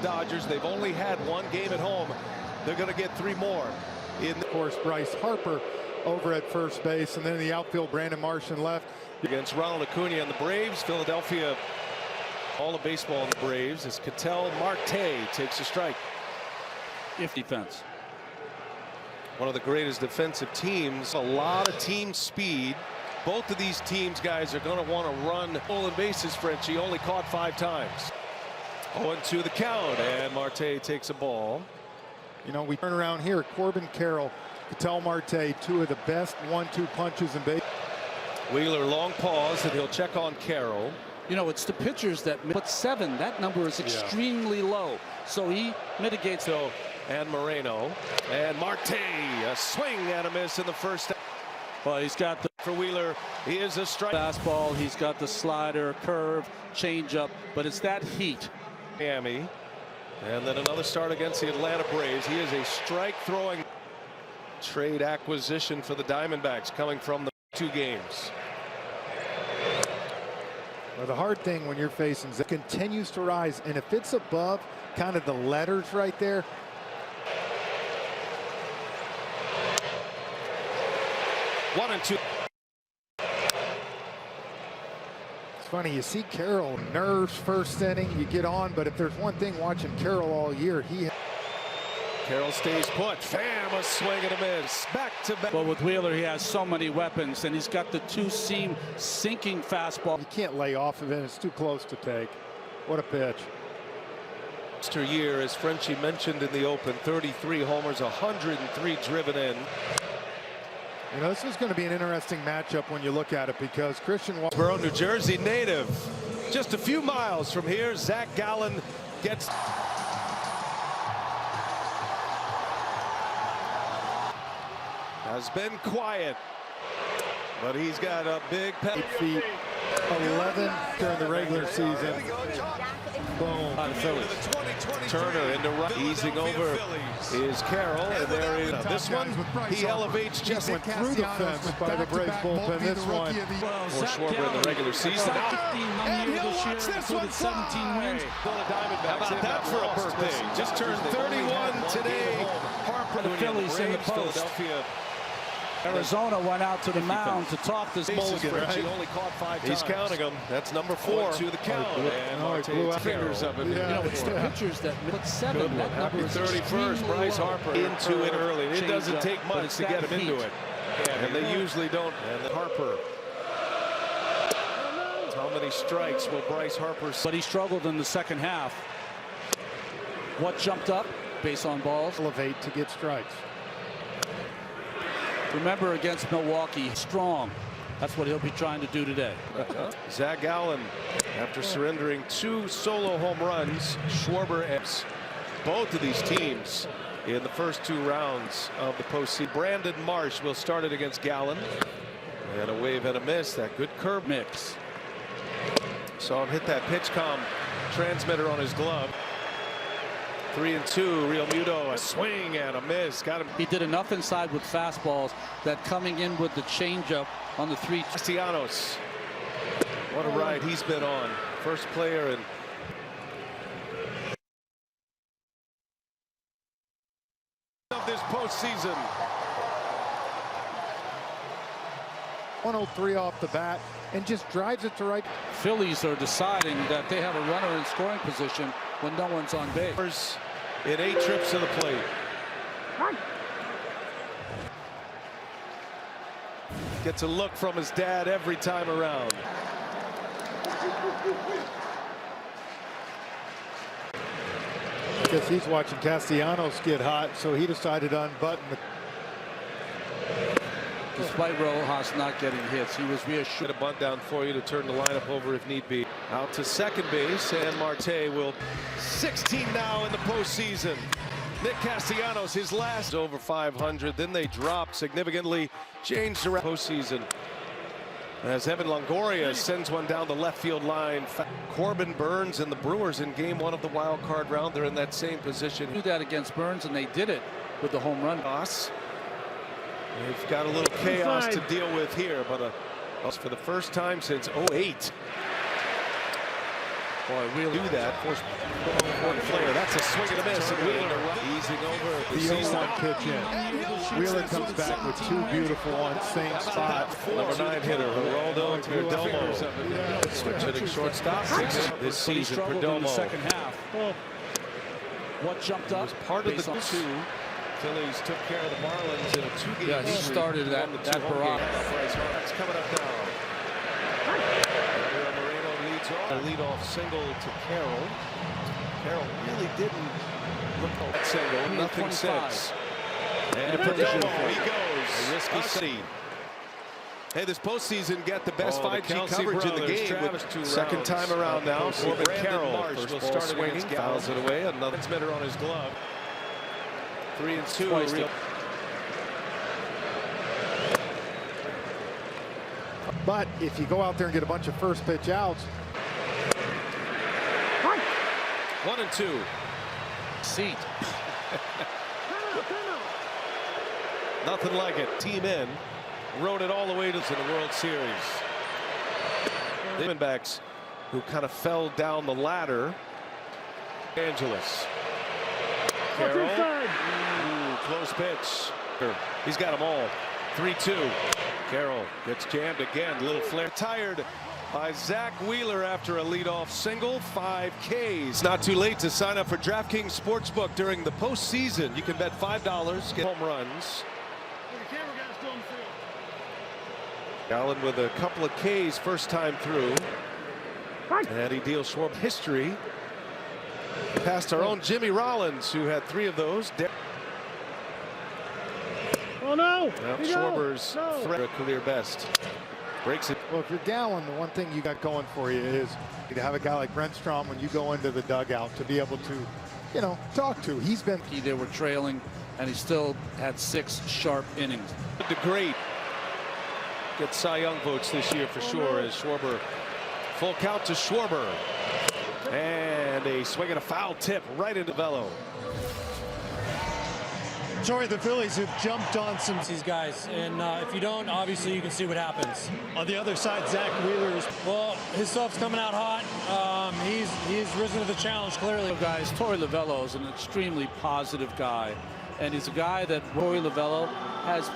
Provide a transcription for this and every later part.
Dodgers, they've only had one game at home. They're going to get 3 more. Of course, Bryce Harper over at first base, and then in the outfield, Brandon Martian left. Against Ronald Acuna and the Braves, Philadelphia, all of baseball in the Braves, as Ketel Marte takes a strike. If defense. One of the greatest defensive teams, a lot of team speed. Both of these teams, guys, are going to want to run stolen bases. Frenchie only caught 5 times. 0-2 the count, and Marte takes a ball. You know, we turn around here. Corbin Carroll, Ketel Marte, 2 of the best 1-2 punches in baseball. Wheeler, long pause, and he'll check on Carroll. You know, it's the pitchers that put 7. That number is extremely low. So he mitigates. So, and Moreno. And Marte, a swing and a miss in the first. Well, he's got the for Wheeler. He is a strike. Fastball. He's got the slider, curve, changeup. But it's that heat. Miami. And then another start against the Atlanta Braves. He is a strike throwing trade acquisition for the Diamondbacks coming from the 2 games. Well, the hard thing when you're facing Zach continues to rise, and if it's above kind of the letters right there. One and 2. It's funny, you see Carroll nerves first inning, you get on, but if there's one thing watching Carroll all year, Carroll stays put. Fam, a swing and a miss. Back to back. Well, with Wheeler, he has so many weapons, and he's got the 2-seam sinking fastball. You can't lay off of it. It's too close to take. What a pitch. Year, as Frenchie mentioned in the open, 33 homers, 103 driven in. You know, this is going to be an interesting matchup when you look at it, because Christian Borough, New Jersey native. Just a few miles from here, Zach Gallen gets. Has been quiet, but he's got a big 8 feet, 11 during the regular season. Boom. On Phillies. Turner into right, easing over is Carroll, and there is this one. He elevates just went through the fence by the Braves bullpen. This one for Schwarber in the regular season. And he'll watch this one 17 wins. How about that for a birthday? Just turned 31 today. Harper, the Phillies in the post. Arizona went out to the mound to talk this Mulligan, right? He only caught 5 times. He's counting them. That's number 4 to the count. And Marte fingers of it. You know, it's the pitchers that put 7. That Happy 31st. Bryce Harper into it early. It doesn't take much to get him into it. And they usually don't. And then Harper. How many strikes will Bryce Harper? But he struggled in the second half. What jumped up? Base on balls. Elevate to get strikes. Remember, against Milwaukee, strong. That's what he'll be trying to do today. Zach Gallen, after surrendering 2 solo home runs, Schwarber and both of these teams in the first 2 rounds of the postseason. Brandon Marsh will start it against Gallen. And a wave and a miss. That good curve mix. Saw him hit that PitchCom transmitter on his glove. 3-2, Real Muto, a swing and a miss. Got him. He did enough inside with fastballs that coming in with the changeup on the 3. Castellanos. What a ride he's been on. First player in of this postseason. 103 off the bat and just drives it to right. Phillies are deciding that they have a runner in scoring position when no one's on base. In 8 trips to the plate. Gets a look from his dad every time around. I guess he's watching Castellanos get hot, so he decided to unbutton the. Despite Rojas not getting hits, he was reassured. A bunt down for you to turn the lineup over if need be. Out to second base, and Marte will 16 now in the postseason. Nick Castellanos, his last over 500. Then they dropped significantly, changed around postseason. As Evan Longoria sends one down the left field line. Corbin Burns and the Brewers in game 1 of the wild card round. They're in that same position. Do that against Burns, and they did it with the home run. They've got a little chaos to deal with here, but for the first time since '08. Boy, Wheeler do that. Force one player. That's a swing and a miss. And Wheeler easing over. The 0-1 pitch in. Wheeler comes back with two beautiful ones, same spot. Number 9 hitter, Geraldo Perdomo. Switch hitting shortstop. This season, struggled in the Perdomo. second half. What jumped up? Was part of the based on two. Phillies took care of the Marlins in a 2-game Yeah, he series. started that barrage. That's coming up now. Moreno leads off. A leadoff single to Carroll. Carroll really didn't look at that single. Nothing 25. since. And Perdomo, he goes. A risky city. Hey, this postseason got the best 5G coverage in the game. With second time around now. Corbin Carroll will start swinging, fouls it away. Another transmitter on his glove. 3-2. But if you go out there and get a bunch of first pitch outs. 1-2. Seat. Nothing like it. Team in. Rode it all the way to the World Series. The Diamondbacks, who kind of fell down the ladder. Angeles. Carroll. Ooh, close pitch. He's got them all. 3-2. Carroll gets jammed again. Little flare. Tired by Zach Wheeler after a leadoff single. 5 Ks. Not too late to sign up for DraftKings Sportsbook during the postseason. You can bet $5. Get home runs. Allen with a couple of Ks first time through. And he deals Schwarber history. Past our own Jimmy Rollins, who had 3 of those. Oh no! Well, Schwarber's threat, a career best. Breaks it. Well, if you're Gallen, the one thing you got going for you is to have a guy like Brent Strom when you go into the dugout to be able to, you know, talk to. He's been. They were trailing, and he still had 6 sharp innings. The great get Cy Young votes this year for sure as Schwarber. Full count to Schwarber. And a swing and a foul tip right into Velo. Sorry, the Phillies have jumped on some These guys, and if you don't, obviously you can see what happens. on the other side. Zach Wheeler's Well, his stuff's coming out hot. He's risen to the challenge clearly. Guys, Torey Lovullo is an extremely positive guy, and he's a guy that Torey Lovullo has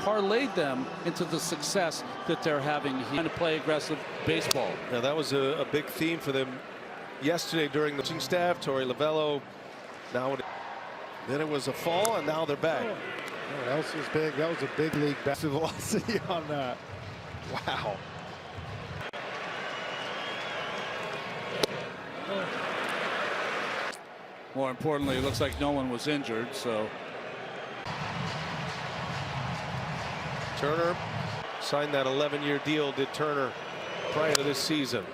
parlayed them into the success that they're having. He's trying to play aggressive baseball. Now that was a big theme for them yesterday during the coaching staff. Torey Lovullo. Then it was a fall, and now they're back. Oh, that was big. That was a big league back velocity on that. Wow. More importantly, it looks like no one was injured, so. Turner signed that 11-year deal, did Turner, prior to this season.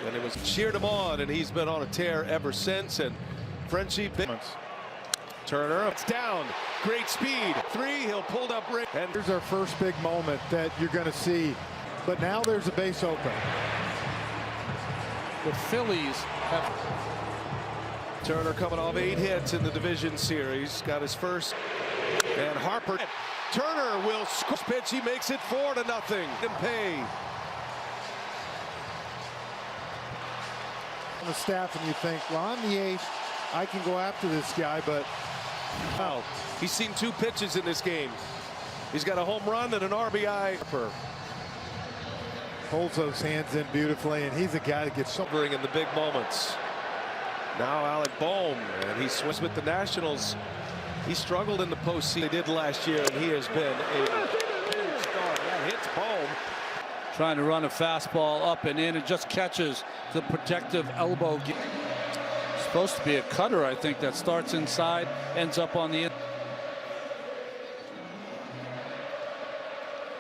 And it was cheered him on, and he's been on a tear ever since. And Frenchie Turner, it's down. Great speed. 3, he'll pull up. And Here's our first big moment that you're going to see. But now there's a base open. The Phillies have. Turner coming off 8 hits in the division series. Got his first. And Harper. Turner will score. Pitch. He makes it 4-0. And pay. On the staff, and you think, well, I'm the ace. I can go after this guy, but. Wow. He's seen 2 pitches in this game. He's got a home run and an RBI. Holds those hands in beautifully, and he's a guy that gets so. In the big moments. Now Alec Bohm, and he swings with the Nationals. He struggled in the postseason. They did last year, and he has been a star. That hits Bohm. Trying to run a fastball up and in, and just catches the protective elbow. Supposed to be a cutter, I think, that starts inside, ends up on the.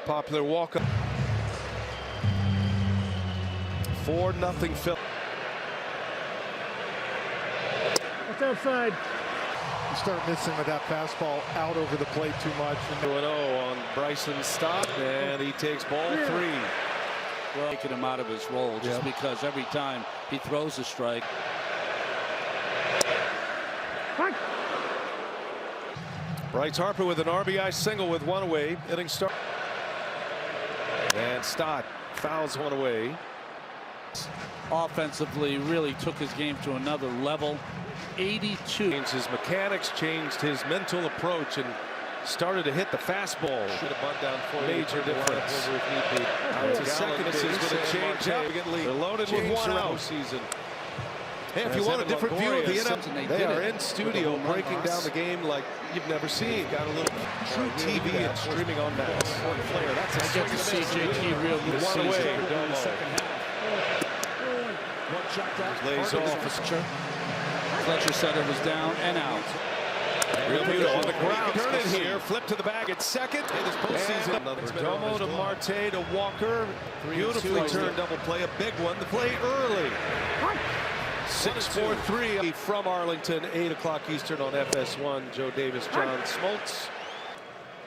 Popular walk-up. 4-0 Phillies. What's outside? You start missing with that fastball out over the plate too much. 2-0 on Bryson's stop, and he takes ball 3. Well, taking him out of his role just because every time he throws a strike. Bryce Harper with an RBI single with 1 away. Inning start. And Stott fouls 1 away. offensively really took his game to another level. 82. Changed his mechanics, changed his mental approach, and started to hit the fastball. Should have bunt down for Major difference. Out to second base with a changeup. They're loaded with one out. Season. Hey, if you want a different view of the NFL, they are in studio breaking down the game like you've never seen. Got a little true TV and streaming on that. That's a I get to see JT real this one away. season. Lays off. Fletcher said it was down and out. Real beautiful on the ground. Turn it here. Flip to the bag at second. In this postseason. Another Domo to Marte to Walker. Beautifully turned double play. A big one. The play early. 6-4-3 from Arlington. 8 o'clock Eastern on FS1. Joe Davis, John Smoltz.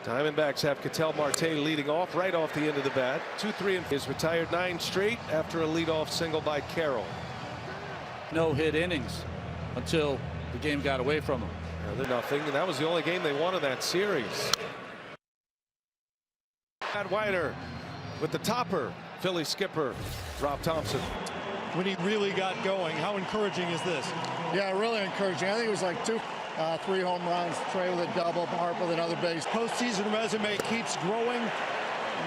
Diamondbacks have Ketel Marte leading off right off the end of the bat. 2-3 and is retired 9 straight after a leadoff single by Carroll. No hit innings until the game got away from him. They're nothing, and that was the only game they won in that series. Matt Whiter with the topper. Philly skipper Rob Thompson. When he really got going, how encouraging is this? Yeah, really encouraging. I think it was like 3 home runs, Trey with a double, Harper with another base. Postseason resume keeps growing.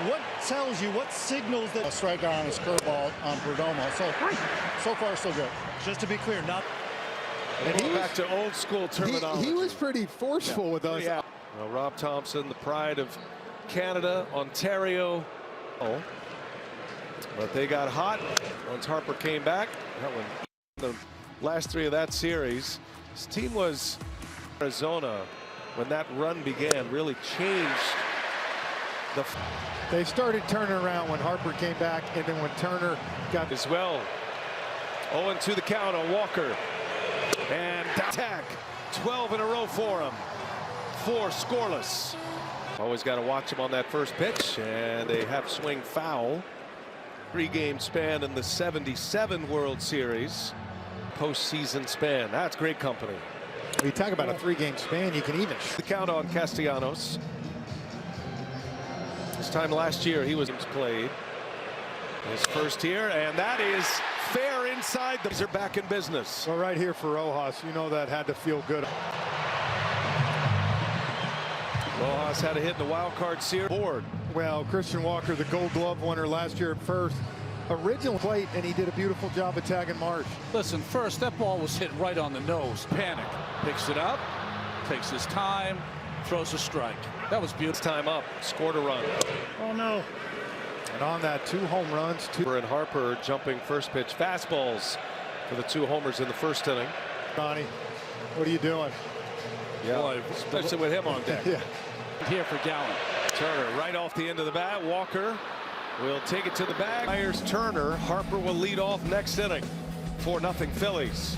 What tells you, what signals that... A strikeout on his curveball on Perdomo. So far, so good. Just to be clear, not... And he back to old school terminology. He was pretty forceful with us. Yeah. Well, Rob Thompson, the pride of Canada, Ontario. Oh, but they got hot once Harper came back. That one, the last 3 of that series. His team was Arizona when that run began. Really changed the. They started turning around when Harper came back, and then when Turner got as well. 0-2 the count on Walker. And attack. 12 in a row for him. 4 scoreless. Always got to watch him on that first pitch. And a half swing foul. 3-game span in the 77 World Series. Postseason span. That's great company. When you talk about a 3-game span, you can even the count on Castellanos. This time last year he was played. His first here, and that is fair inside. These are back in business. Well, right here for Rojas, you know that had to feel good. Rojas had a hit in the wild card series. Board. Well, Christian Walker, the Gold Glove winner last year at first, original plate, and he did a beautiful job of tagging Marsh. Listen, first that ball was hit right on the nose. Panic. Picks it up, takes his time, throws a strike. That was beautiful. Time up. Scored a run. Oh, no. And on that, 2 home runs. And Harper jumping first pitch fastballs for the 2 homers in the first inning. Donnie, what are you doing? Yeah, boy, especially with him on deck. Yeah. Here for Gallen. Turner right off the end of the bat. Walker will take it to the bag. Myers Turner. Harper will lead off next inning. 4-0 Phillies.